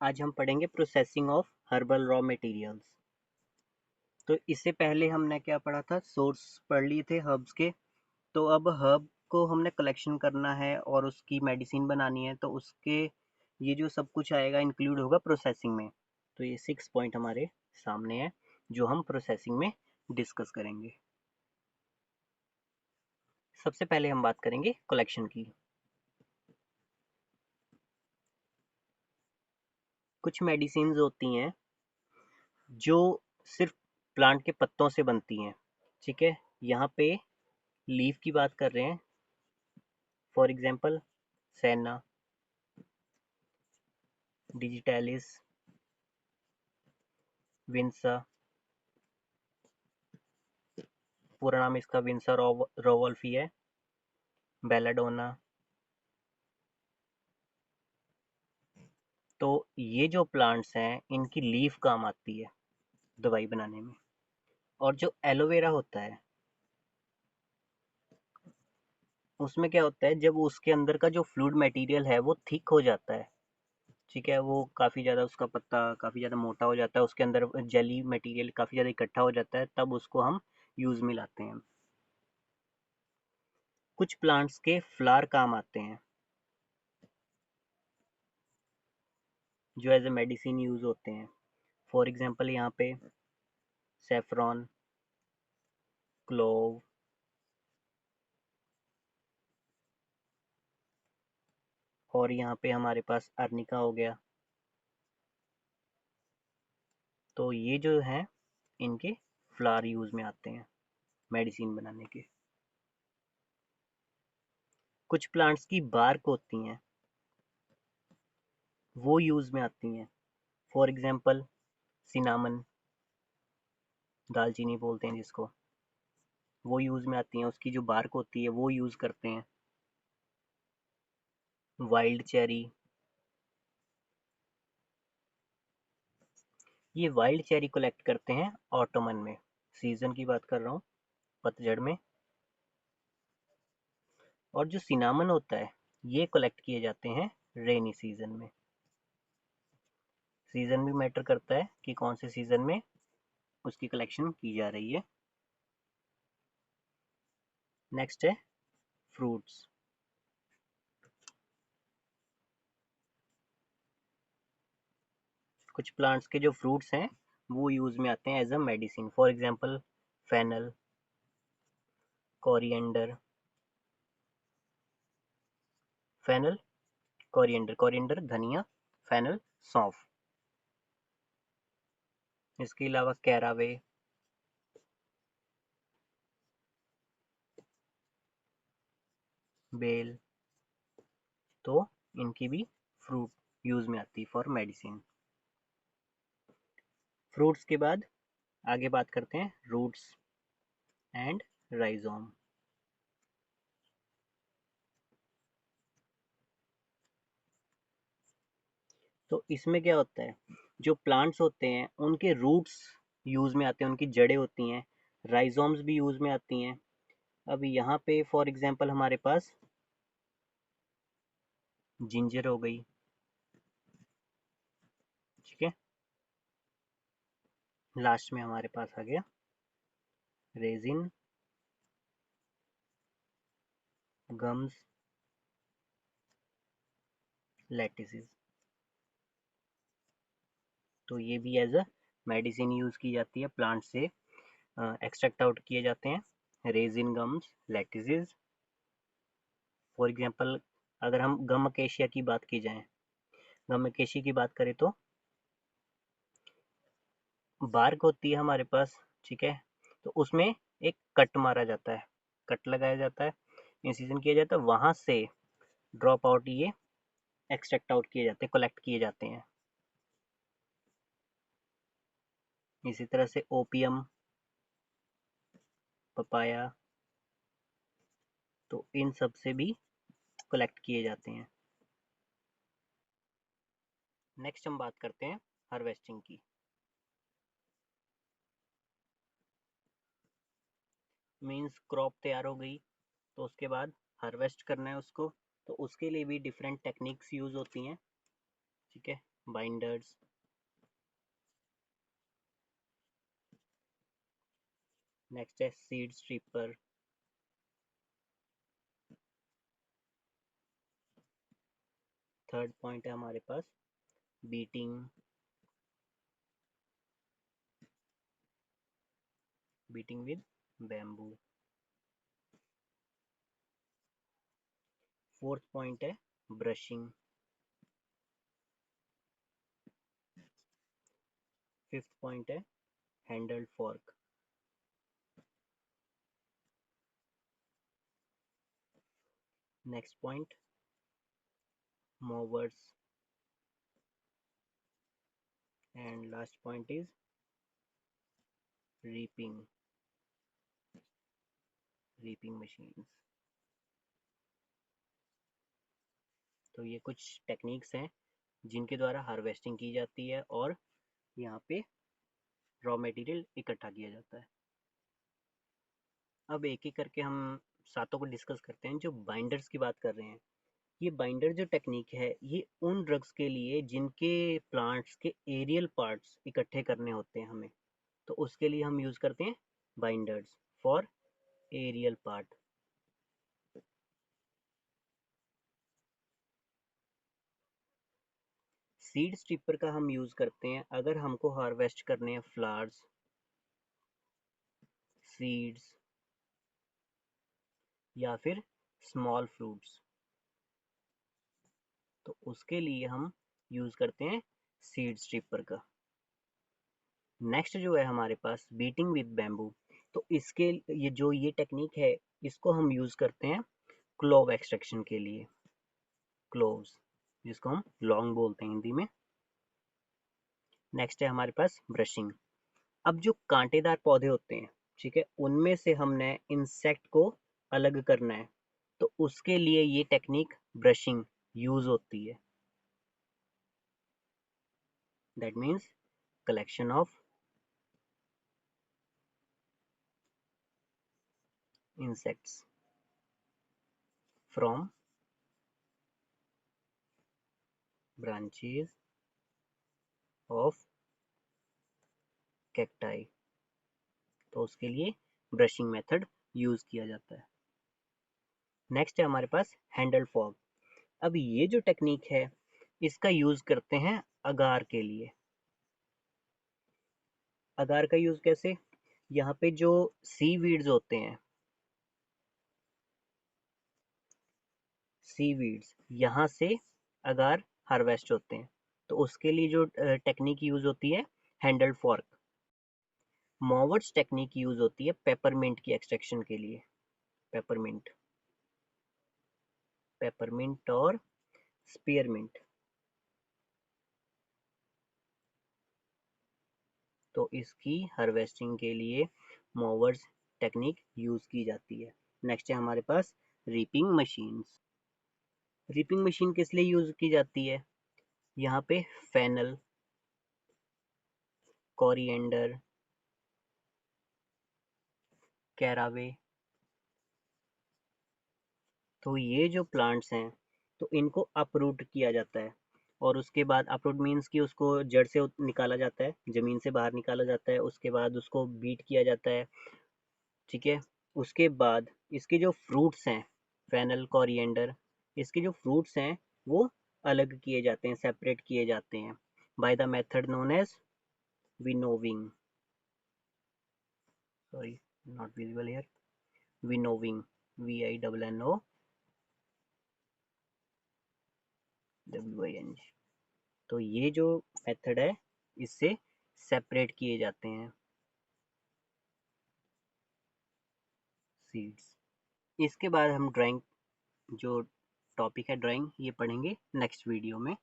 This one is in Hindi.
आज हम पढ़ेंगे processing of herbal raw materials. तो इससे पहले हमने क्या पढ़ा था, सोर्स पढ़ लिए थे हर्ब्स के। तो अब हर्ब को हमने कलेक्शन करना है और उसकी मेडिसिन बनानी है, तो उसके ये जो सब कुछ आएगा इंक्लूड होगा प्रोसेसिंग में। तो ये 6 पॉइंट हमारे सामने है जो हम प्रोसेसिंग में डिस्कस करेंगे। सबसे पहले हम बात करेंगे कलेक्शन की। कुछ मेडिसिन होती हैं जो सिर्फ प्लांट के पत्तों से बनती हैं। ठीक है, यहाँ पे लीफ की बात कर रहे हैं। फॉर एग्जांपल सेना, डिजिटैलिस, विंसा, पूरा नाम इसका विंसा रोवोल्फी है, बेलाडोना। तो ये जो प्लांट्स हैं इनकी लीफ काम आती है दवाई बनाने में। और जो एलोवेरा होता है उसमें क्या होता है, जब उसके अंदर का जो फ्लूइड मटेरियल है वो थिक हो जाता है, ठीक है, वो काफ़ी ज़्यादा, उसका पत्ता काफ़ी ज़्यादा मोटा हो जाता है, उसके अंदर जेली मटेरियल काफ़ी ज़्यादा इकट्ठा हो जाता है, तब उसको हम यूज़ में लाते हैं। कुछ प्लांट्स के फ्लावर काम आते हैं जो एज ए मेडिसिन यूज़ होते हैं। फॉर एग्जांपल यहाँ पे सेफ्रॉन, क्लोव, और यहाँ पे हमारे पास अर्निका हो गया। तो ये जो है इनके फ्लावर यूज़ में आते हैं मेडिसिन बनाने के। कुछ प्लांट्स की बार्क होती हैं वो यूज़ में आती हैं। फॉर एग्जांपल सिनामन, दालचीनी बोलते हैं जिसको, वो यूज़ में आती हैं, उसकी जो बार्क होती है वो यूज़ करते हैं। वाइल्ड चेरी, ये वाइल्ड चेरी कलेक्ट करते हैं ऑटोमन में, सीजन की बात कर रहा हूँ, पतझड़ में। और जो सिनामन होता है ये कलेक्ट किए जाते हैं रेनी सीजन में। सीजन भी मैटर करता है कि कौन से सीजन में उसकी कलेक्शन की जा रही है। नेक्स्ट है फ्रूट्स। कुछ प्लांट्स के जो फ्रूट्स हैं वो यूज में आते हैं as a medicine. For example fennel, coriander, fennel, coriander, coriander धनिया, फेनल सौंफ। इसके अलावा कैरावे, बेल, तो इनकी भी फ्रूट यूज में आती है फॉर मेडिसिन। फ्रूट्स के बाद आगे बात करते हैं रूट्स एंड राइजोम। तो इसमें क्या होता है, जो प्लांट्स होते हैं उनके रूट्स यूज में आते हैं, उनकी जड़ें होती हैं, राइजोम्स भी यूज में आती हैं। अब यहाँ पे फॉर एग्जांपल हमारे पास जिंजर हो गई, ठीक है। लास्ट में हमारे पास आ गया रेजिन, गम्स, लैटिसेस। तो ये भी एज अ मेडिसिन यूज की जाती है, प्लांट से एक्सट्रैक्ट आउट किए जाते हैं resin, gums, lattices. For example अगर हम गम अकेशिया की बात की जाए, गम अकेशिया की बात करें तो बार्क होती है हमारे पास, ठीक है। तो उसमें एक कट मारा जाता है, कट लगाया जाता है, इंसिजन किया जाता है, वहां से ड्रॉप आउट ये एक्सट्रैक्ट आउट किए जाते हैं, कलेक्ट किए जाते हैं। इसी तरह से ओपियम, पपाया, तो इन सब से भी कलेक्ट किए जाते हैं। नेक्स्ट हम बात करते हैं हार्वेस्टिंग की। मीन्स क्रॉप तैयार हो गई तो उसके बाद हार्वेस्ट करना है उसको, तो उसके लिए भी डिफरेंट टेक्निक्स यूज होती हैं, ठीक है। बाइंडर्स, नेक्स्ट है सीड स्ट्रिपर, थर्ड पॉइंट है हमारे पास beating, beating with bamboo, fourth point है ब्रशिंग, फिफ्थ पॉइंट है handled fork, next point mowers, and last point is reaping, reaping machines. तो ये कुछ टेक्निक्स हैं जिनके द्वारा हार्वेस्टिंग की जाती है और यहाँ पे रॉ मटेरियल इकट्ठा किया जाता है। अब एक एक करके हम सातों को डिस्कस करते हैं। जो बाइंडर्स की बात कर रहे हैं, ये बाइंडर जो टेक्निक है ये उन ड्रग्स के लिए जिनके प्लांट्स के एरियल पार्ट्स इकट्ठे करने होते हैं हमें, तो उसके लिए हम यूज करते हैं binders for aerial part. Seed stripper का हम यूज करते हैं अगर हमको हार्वेस्ट करने हैं फ्लावर्स, सीड्स या फिर स्मॉल फ्रूट्स, तो उसके लिए हम यूज करते हैं सीड स्ट्रिपर का। नेक्स्ट जो है हमारे पास बीटिंग विद बैम्बू, तो इसके ये टेक्निक है, इसको हम यूज करते हैं क्लोव एक्सट्रैक्शन के लिए, क्लोव्स जिसको हम लौंग बोलते हैं हिंदी में। नेक्स्ट है हमारे पास ब्रशिंग। अब जो कांटेदार पौधे होते हैं, ठीक है, उनमें से हमने इंसेक्ट को अलग करना है, तो उसके लिए ये टेक्निक ब्रशिंग यूज होती है। That means collection of insects from branches of cacti, तो उसके लिए ब्रशिंग मेथड यूज किया जाता है। नेक्स्ट है हमारे पास हैंडल फॉग। अब ये जो टेक्निक है इसका यूज करते हैं अगार के लिए। अगार का यूज कैसे, यहाँ पे जो सीवीड्स होते हैं, सीवीड्स यहाँ से अगार हार्वेस्ट होते हैं, तो उसके लिए जो टेक्निक यूज होती है हैंडल फॉर्क। मॉवर्स टेक्निक यूज होती है पेपरमिंट की एक्सट्रैक्शन के लिए, पेपरमिंट, पेपरमिंट और स्पीयरमिंट, तो इसकी हार्वेस्टिंग के लिए मोवर्स टेक्निक यूज की जाती है। नेक्स्ट है हमारे पास रीपिंग मशीन्स। रीपिंग मशीन किस लिए यूज की जाती है, यहाँ पे फेनल, कोरिएंडर, कैरावे, तो ये जो प्लांट्स हैं तो इनको अपरूट किया जाता है, और उसके बाद अपरूट मीन्स कि उसको जड़ से निकाला जाता है, जमीन से बाहर निकाला जाता है, उसके बाद उसको बीट किया जाता है, ठीक है। उसके बाद इसके जो फ्रूट्स हैं, फेनल, कोरिएंडर, इसके जो फ्रूट्स हैं वो अलग किए जाते हैं, सेपरेट किए जाते हैं by the method known as winnowing, sorry not visible here, winnowing, VINNOWING। तो ये जो मेथड है इससे सेपरेट किए जाते हैं सीड्स। इसके बाद हम ड्राइंग, जो टॉपिक है ड्राइंग, ये पढ़ेंगे नेक्स्ट वीडियो में।